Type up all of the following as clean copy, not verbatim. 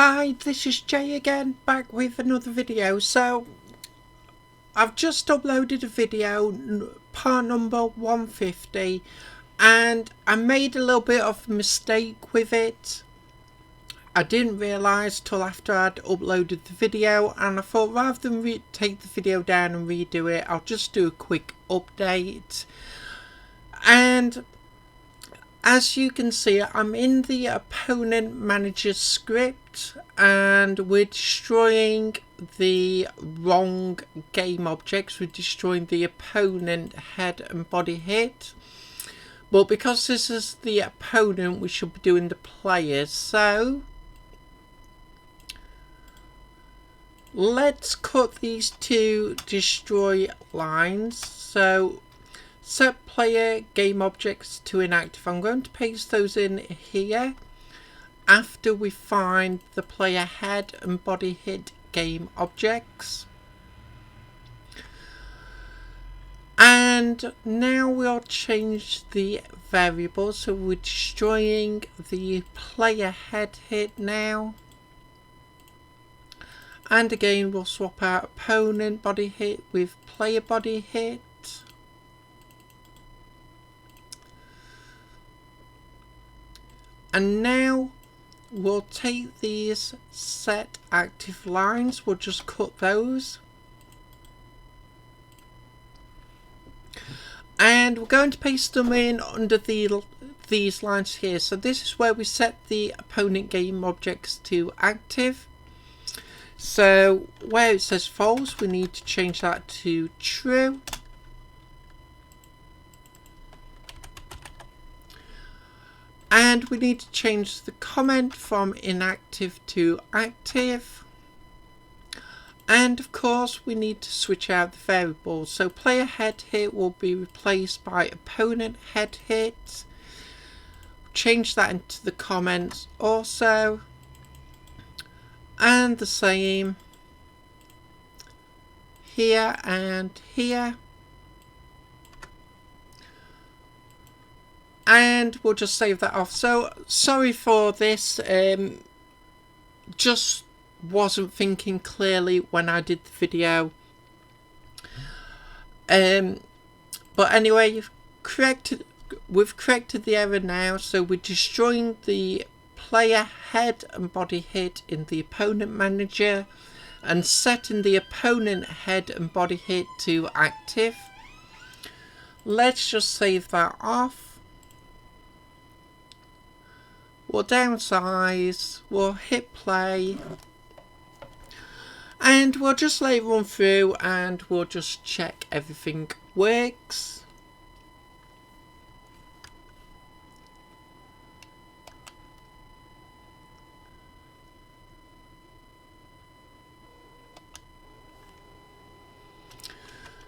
Hi, this is Jay again, back with another video. So, I've just uploaded a video, part number 150, and I made a little bit of a mistake with it. I didn't realise till after I'd uploaded the video, and I thought rather than take the video down and redo it, I'll just do a quick update. And as you can see, I'm in the opponent manager script and we're destroying the wrong game objects. We're destroying the opponent head and body hit. But because this is the opponent, we should be doing the players. So let's cut these two destroy lines. So set player game objects to inactive. I'm going to paste those in here after we find the player head and body hit game objects. And now we'll change the variable. So we're destroying the player head hit now. And again, we'll swap out opponent body hit with player body hit. And now we'll take these set active lines, we'll just cut those. And we're going to paste them in under these lines here. So this is where we set the opponent game objects to active. So where it says false, we need to change that to true. And we need to change the comment from inactive to active. And of course we need to switch out the variables. So player head hit will be replaced by opponent head hit. Change that into the comments also. And the same here and here. And we'll just save that off. So sorry for this, just wasn't thinking clearly when I did the video. But anyway, we've corrected the error now. So we're destroying the player head and body hit in the opponent manager and setting the opponent head and body hit to active. Let's just save that off. We'll downsize, we'll hit play, and we'll just let it run through and we'll just check everything works.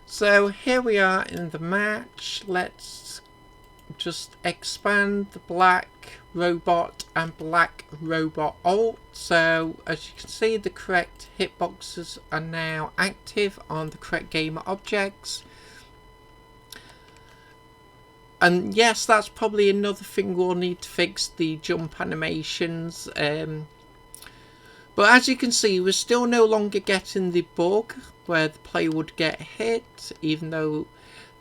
So here we are in the match. Let's just expand the black robot and black robot alt. So as you can see, the correct hitboxes are now active on the correct game objects. And yes, that's probably another thing we'll need to fix, the jump animations. But as you can see, we're still no longer getting the bug where the player would get hit even though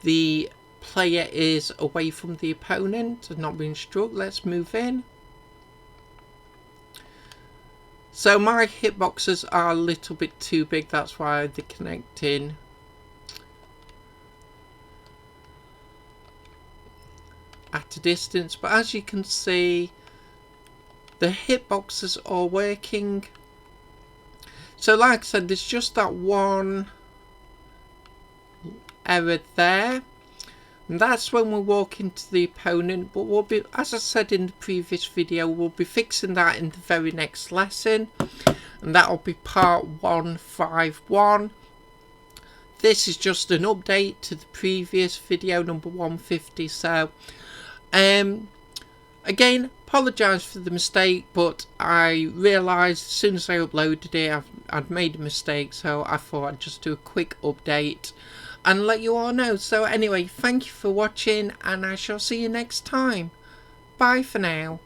the player is away from the opponent and not being struck. Let's move in. So my hitboxes are a little bit too big, that's why they're connecting at a distance. But as you can see, the hitboxes are working. So like I said, there's just that one error there. And that's when we walk into the opponent, but we'll be, as I said in the previous video, we'll be fixing that in the very next lesson. And that'll be part 151. This is just an update to the previous video, number 150. So, again, apologise for the mistake, but I realised as soon as I uploaded it, I'd made a mistake. So I thought I'd just do a quick update and let you all know. So anyway, thank you for watching and I shall see you next time. Bye for now.